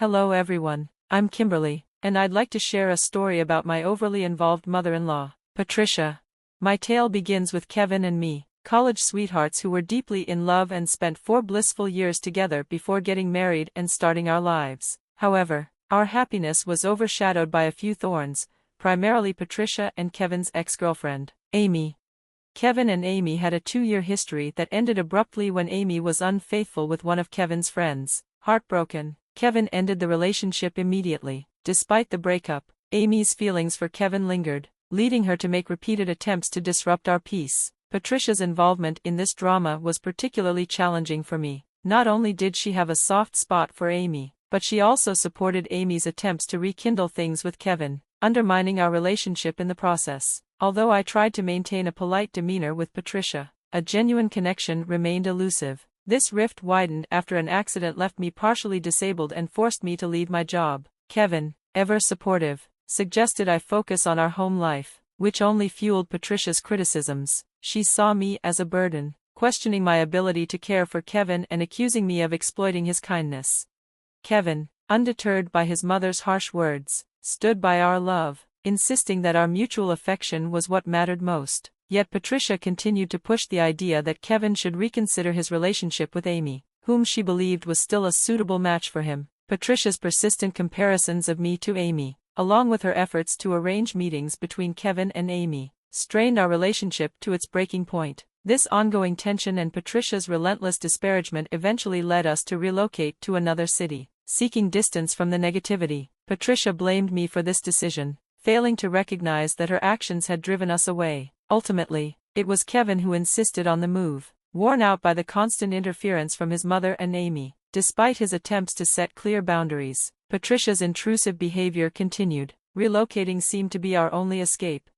Hello everyone, I'm Kimberly, and I'd like to share a story about my overly involved mother-in-law, Patricia. My tale begins with Kevin and me, college sweethearts who were deeply in love and spent 4 blissful years together before getting married and starting our lives. However, our happiness was overshadowed by a few thorns, primarily Patricia and Kevin's ex-girlfriend, Amy. Kevin and Amy had a 2-year history that ended abruptly when Amy was unfaithful with one of Kevin's friends. Heartbroken, Kevin ended the relationship immediately. Despite the breakup, Amy's feelings for Kevin lingered, leading her to make repeated attempts to disrupt our peace. Patricia's involvement in this drama was particularly challenging for me. Not only did she have a soft spot for Amy, but she also supported Amy's attempts to rekindle things with Kevin, undermining our relationship in the process. Although I tried to maintain a polite demeanor with Patricia, a genuine connection remained elusive. This rift widened after an accident left me partially disabled and forced me to leave my job. Kevin, ever supportive, suggested I focus on our home life, which only fueled Patricia's criticisms. She saw me as a burden, questioning my ability to care for Kevin and accusing me of exploiting his kindness. Kevin, undeterred by his mother's harsh words, stood by our love, insisting that our mutual affection was what mattered most. Yet Patricia continued to push the idea that Kevin should reconsider his relationship with Amy, whom she believed was still a suitable match for him. Patricia's persistent comparisons of me to Amy, along with her efforts to arrange meetings between Kevin and Amy, strained our relationship to its breaking point. This ongoing tension and Patricia's relentless disparagement eventually led us to relocate to another city. Seeking distance from the negativity, Patricia blamed me for this decision, failing to recognize that her actions had driven us away. Ultimately, it was Kevin who insisted on the move, worn out by the constant interference from his mother and Amy. Despite his attempts to set clear boundaries, Patricia's intrusive behavior continued. Relocating seemed to be our only escape.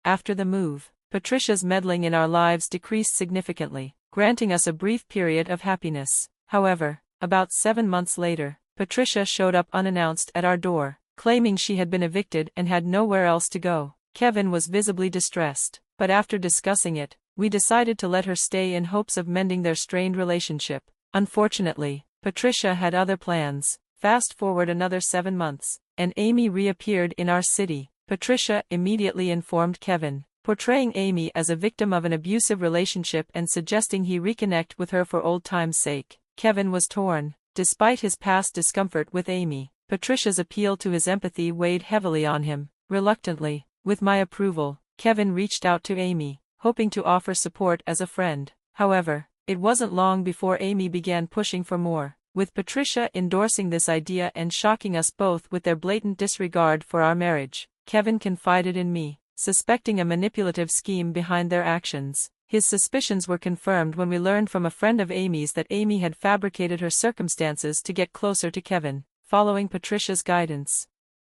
After the move, Patricia's meddling in our lives decreased significantly, granting us a brief period of happiness. However, about 7 months later, Patricia showed up unannounced at our door, claiming she had been evicted and had nowhere else to go. Kevin was visibly distressed, but after discussing it, we decided to let her stay in hopes of mending their strained relationship. Unfortunately, Patricia had other plans. Fast forward another 7 months, and Amy reappeared in our city. Patricia immediately informed Kevin, portraying Amy as a victim of an abusive relationship and suggesting he reconnect with her for old time's sake. Kevin was torn. Despite his past discomfort with Amy, Patricia's appeal to his empathy weighed heavily on him. Reluctantly, with my approval, Kevin reached out to Amy, hoping to offer support as a friend. However, it wasn't long before Amy began pushing for more, with Patricia endorsing this idea and shocking us both with their blatant disregard for our marriage. Kevin confided in me, suspecting a manipulative scheme behind their actions. His suspicions were confirmed when we learned from a friend of Amy's that Amy had fabricated her circumstances to get closer to Kevin, following Patricia's guidance.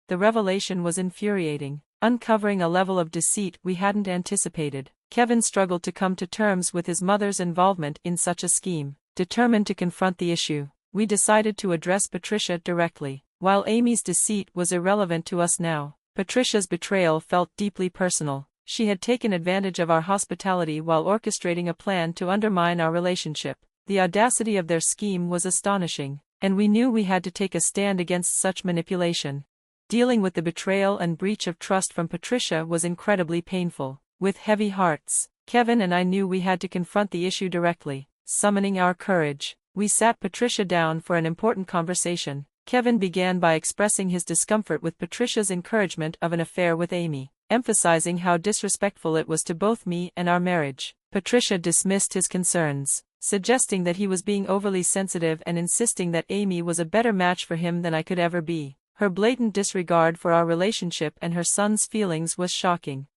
The revelation was infuriating, uncovering a level of deceit we hadn't anticipated. Kevin struggled to come to terms with his mother's involvement in such a scheme. Determined to confront the issue, we decided to address Patricia directly. While Amy's deceit was irrelevant to us now, Patricia's betrayal felt deeply personal. She had taken advantage of our hospitality while orchestrating a plan to undermine our relationship. The audacity of their scheme was astonishing, and we knew we had to take a stand against such manipulation. Dealing with the betrayal and breach of trust from Patricia was incredibly painful. With heavy hearts, Kevin and I knew we had to confront the issue directly. Summoning our courage, we sat Patricia down for an important conversation. Kevin began by expressing his discomfort with Patricia's encouragement of an affair with Amy, emphasizing how disrespectful it was to both me and our marriage. Patricia dismissed his concerns, suggesting that he was being overly sensitive and insisting that Amy was a better match for him than I could ever be. Her blatant disregard for our relationship and her son's feelings was shocking.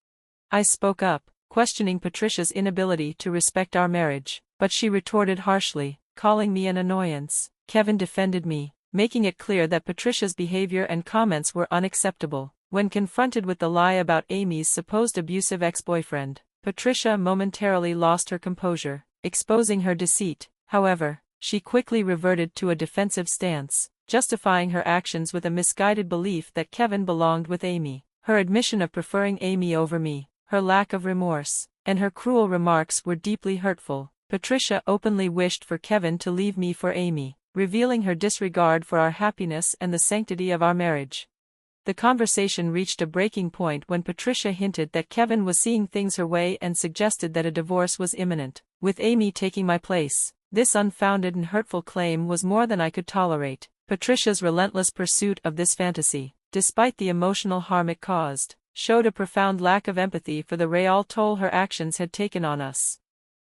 I spoke up, questioning Patricia's inability to respect our marriage, but she retorted harshly, calling me an annoyance. Kevin defended me, making it clear that Patricia's behavior and comments were unacceptable. When confronted with the lie about Amy's supposed abusive ex-boyfriend, Patricia momentarily lost her composure, exposing her deceit. However, she quickly reverted to a defensive stance, justifying her actions with a misguided belief that Kevin belonged with Amy. Her admission of preferring Amy over me, her lack of remorse, and her cruel remarks were deeply hurtful. Patricia openly wished for Kevin to leave me for Amy, revealing her disregard for our happiness and the sanctity of our marriage. The conversation reached a breaking point when Patricia hinted that Kevin was seeing things her way and suggested that a divorce was imminent, with Amy taking my place. This unfounded and hurtful claim was more than I could tolerate. Patricia's relentless pursuit of this fantasy, despite the emotional harm it caused, showed a profound lack of empathy for the real toll her actions had taken on us.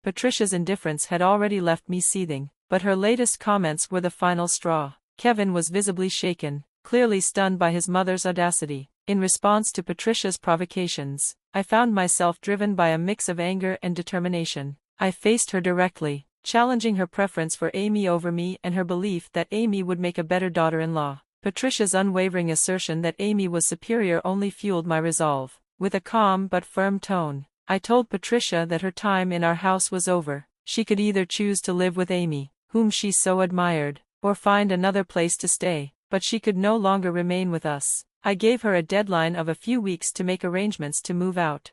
Patricia's indifference had already left me seething, but her latest comments were the final straw. Kevin was visibly shaken, clearly stunned by his mother's audacity. In response to Patricia's provocations, I found myself driven by a mix of anger and determination. I faced her directly, challenging her preference for Amy over me and her belief that Amy would make a better daughter-in-law. Patricia's unwavering assertion that Amy was superior only fueled my resolve. With a calm but firm tone, I told Patricia that her time in our house was over. She could either choose to live with Amy, whom she so admired, or find another place to stay, but she could no longer remain with us. I gave her a deadline of a few weeks to make arrangements to move out.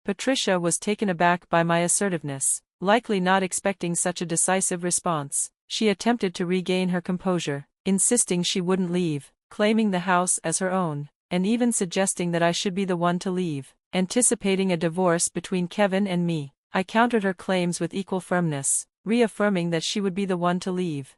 Patricia was taken aback by my assertiveness. Likely not expecting such a decisive response, she attempted to regain her composure, insisting she wouldn't leave, claiming the house as her own, and even suggesting that I should be the one to leave. Anticipating a divorce between Kevin and me, I countered her claims with equal firmness, reaffirming that she would be the one to leave.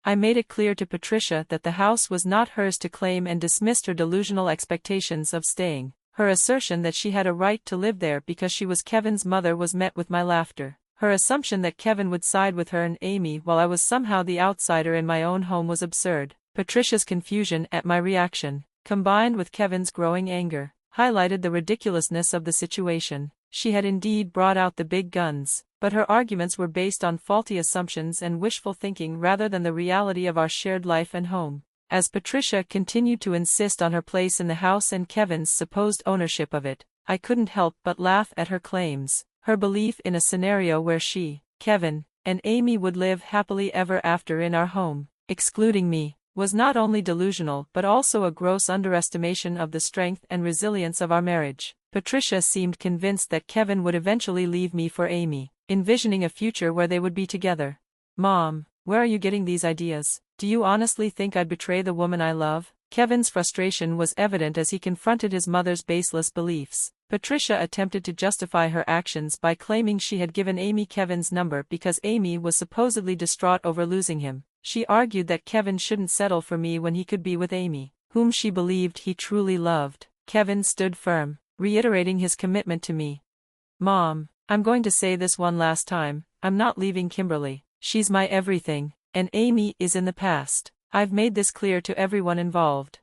I made it clear to Patricia that the house was not hers to claim and dismissed her delusional expectations of staying. Her assertion that she had a right to live there because she was Kevin's mother was met with my laughter. Her assumption that Kevin would side with her and Amy while I was somehow the outsider in my own home was absurd. Patricia's confusion at my reaction, combined with Kevin's growing anger, highlighted the ridiculousness of the situation. She had indeed brought out the big guns, but her arguments were based on faulty assumptions and wishful thinking rather than the reality of our shared life and home. As Patricia continued to insist on her place in the house and Kevin's supposed ownership of it, I couldn't help but laugh at her claims. Her belief in a scenario where she, Kevin, and Amy would live happily ever after in our home, excluding me, was not only delusional but also a gross underestimation of the strength and resilience of our marriage. Patricia seemed convinced that Kevin would eventually leave me for Amy, envisioning a future where they would be together. Mom, where are you getting these ideas? Do you honestly think I'd betray the woman I love? Kevin's frustration was evident as he confronted his mother's baseless beliefs. Patricia attempted to justify her actions by claiming she had given Amy Kevin's number because Amy was supposedly distraught over losing him. She argued that Kevin shouldn't settle for me when he could be with Amy, whom she believed he truly loved. Kevin stood firm, reiterating his commitment to me. Mom, I'm going to say this one last time, I'm not leaving Kimberly. She's my everything, and Amy is in the past. I've made this clear to everyone involved.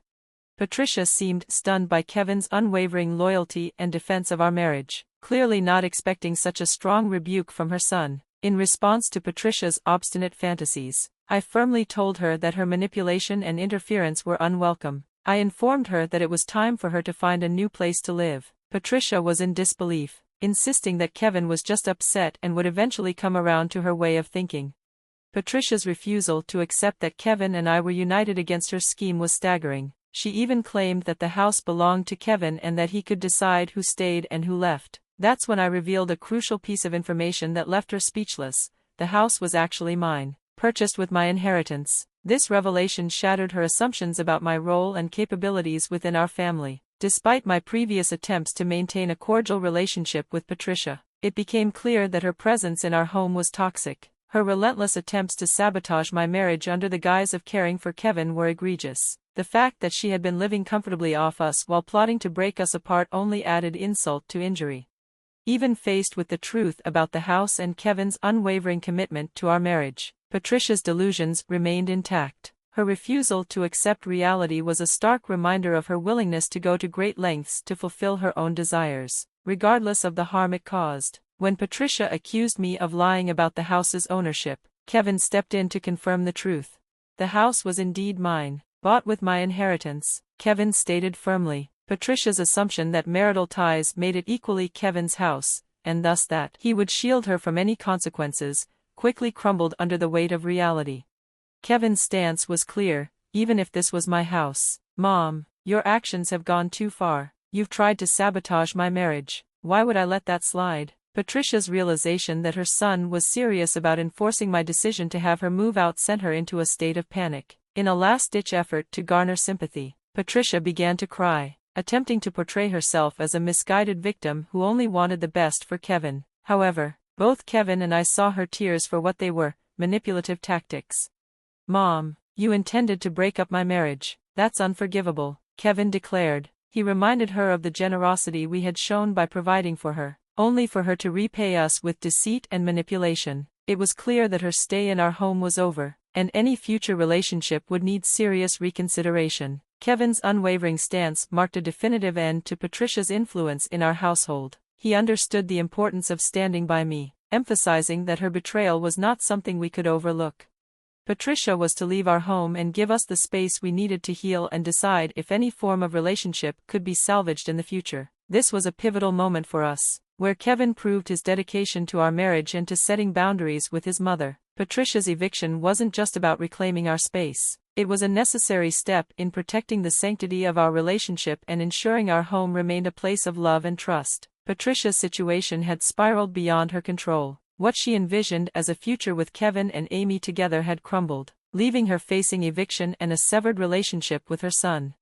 Patricia seemed stunned by Kevin's unwavering loyalty and defense of our marriage, clearly not expecting such a strong rebuke from her son. In response to Patricia's obstinate fantasies, I firmly told her that her manipulation and interference were unwelcome. I informed her that it was time for her to find a new place to live. Patricia was in disbelief, insisting that Kevin was just upset and would eventually come around to her way of thinking. Patricia's refusal to accept that Kevin and I were united against her scheme was staggering. She even claimed that the house belonged to Kevin and that he could decide who stayed and who left. That's when I revealed a crucial piece of information that left her speechless. The house was actually mine, purchased with my inheritance. This revelation shattered her assumptions about my role and capabilities within our family. Despite my previous attempts to maintain a cordial relationship with Patricia, it became clear that her presence in our home was toxic. Her relentless attempts to sabotage my marriage under the guise of caring for Kevin were egregious. The fact that she had been living comfortably off us while plotting to break us apart only added insult to injury. Even faced with the truth about the house and Kevin's unwavering commitment to our marriage, Patricia's delusions remained intact. Her refusal to accept reality was a stark reminder of her willingness to go to great lengths to fulfill her own desires, regardless of the harm it caused. When Patricia accused me of lying about the house's ownership, Kevin stepped in to confirm the truth. The house was indeed mine, bought with my inheritance, Kevin stated firmly. Patricia's assumption that marital ties made it equally Kevin's house, and thus that he would shield her from any consequences, quickly crumbled under the weight of reality. Kevin's stance was clear: even if this was my house, Mom, your actions have gone too far. You've tried to sabotage my marriage. Why would I let that slide? Patricia's realization that her son was serious about enforcing my decision to have her move out sent her into a state of panic. In a last-ditch effort to garner sympathy, Patricia began to cry, attempting to portray herself as a misguided victim who only wanted the best for Kevin. However, both Kevin and I saw her tears for what they were: manipulative tactics. "Mom, you intended to break up my marriage. That's unforgivable," Kevin declared. He reminded her of the generosity we had shown by providing for her, only for her to repay us with deceit and manipulation. It was clear that her stay in our home was over, and any future relationship would need serious reconsideration. Kevin's unwavering stance marked a definitive end to Patricia's influence in our household. He understood the importance of standing by me, emphasizing that her betrayal was not something we could overlook. Patricia was to leave our home and give us the space we needed to heal and decide if any form of relationship could be salvaged in the future. This was a pivotal moment for us, where Kevin proved his dedication to our marriage and to setting boundaries with his mother. Patricia's eviction wasn't just about reclaiming our space. It was a necessary step in protecting the sanctity of our relationship and ensuring our home remained a place of love and trust. Patricia's situation had spiraled beyond her control. What she envisioned as a future with Kevin and Amy together had crumbled, leaving her facing eviction and a severed relationship with her son.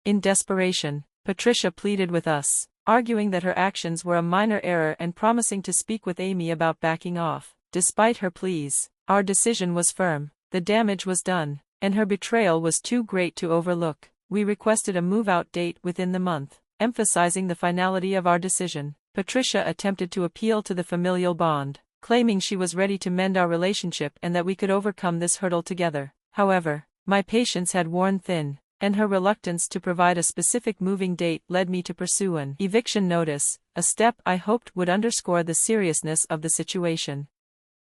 In desperation, Patricia pleaded with us, arguing that her actions were a minor error and promising to speak with Amy about backing off. Despite her pleas, our decision was firm. The damage was done, and her betrayal was too great to overlook. We requested a move-out date within the month, emphasizing the finality of our decision. Patricia attempted to appeal to the familial bond, claiming she was ready to mend our relationship and that we could overcome this hurdle together. However, my patience had worn thin, and her reluctance to provide a specific moving date led me to pursue an eviction notice, a step I hoped would underscore the seriousness of the situation.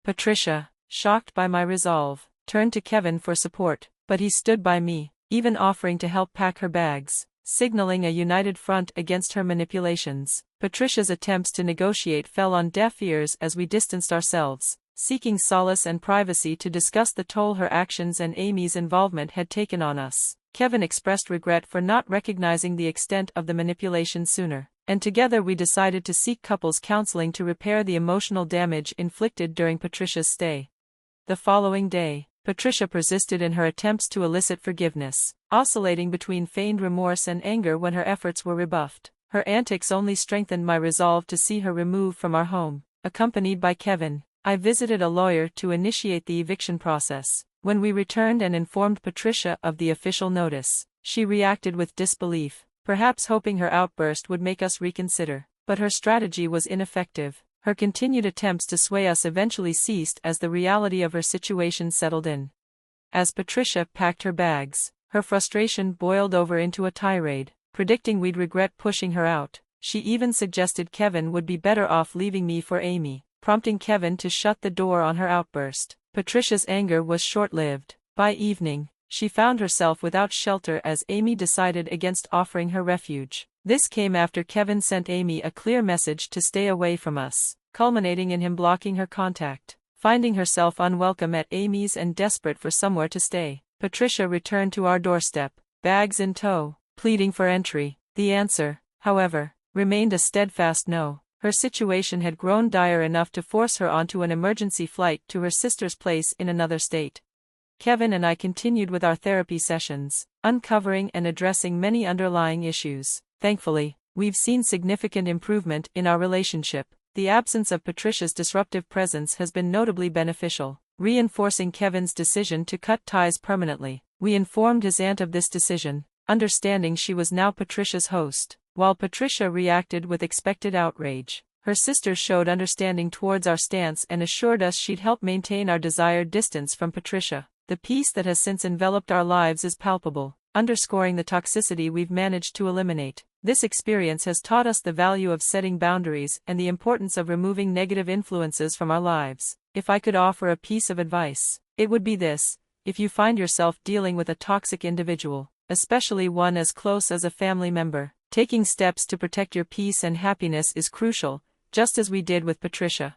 Patricia, shocked by my resolve, turned to Kevin for support, but he stood by me, even offering to help pack her bags, signaling a united front against her manipulations. Patricia's attempts to negotiate fell on deaf ears as we distanced ourselves, seeking solace and privacy to discuss the toll her actions and Amy's involvement had taken on us. Kevin expressed regret for not recognizing the extent of the manipulation sooner, and together we decided to seek couples counseling to repair the emotional damage inflicted during Patricia's stay. The following day, Patricia persisted in her attempts to elicit forgiveness, oscillating between feigned remorse and anger when her efforts were rebuffed. Her antics only strengthened my resolve to see her removed from our home. Accompanied by Kevin, I visited a lawyer to initiate the eviction process. When we returned and informed Patricia of the official notice, she reacted with disbelief, perhaps hoping her outburst would make us reconsider. But her strategy was ineffective. Her continued attempts to sway us eventually ceased as the reality of her situation settled in. As Patricia packed her bags, her frustration boiled over into a tirade, predicting we'd regret pushing her out. She even suggested Kevin would be better off leaving me for Amy, prompting Kevin to shut the door on her outburst. Patricia's anger was short-lived. By evening, she found herself without shelter as Amy decided against offering her refuge. This came after Kevin sent Amy a clear message to stay away from us, culminating in him blocking her contact. Finding herself unwelcome at Amy's and desperate for somewhere to stay, Patricia returned to our doorstep, bags in tow, pleading for entry. The answer, however, remained a steadfast no. Her situation had grown dire enough to force her onto an emergency flight to her sister's place in another state. Kevin and I continued with our therapy sessions, uncovering and addressing many underlying issues. Thankfully, we've seen significant improvement in our relationship. The absence of Patricia's disruptive presence has been notably beneficial, reinforcing Kevin's decision to cut ties permanently. We informed his aunt of this decision, understanding she was now Patricia's host. While Patricia reacted with expected outrage, her sister showed understanding towards our stance and assured us she'd help maintain our desired distance from Patricia. The peace that has since enveloped our lives is palpable, underscoring the toxicity we've managed to eliminate. This experience has taught us the value of setting boundaries and the importance of removing negative influences from our lives. If I could offer a piece of advice, it would be this: if you find yourself dealing with a toxic individual, especially one as close as a family member, taking steps to protect your peace and happiness is crucial, just as we did with Patricia.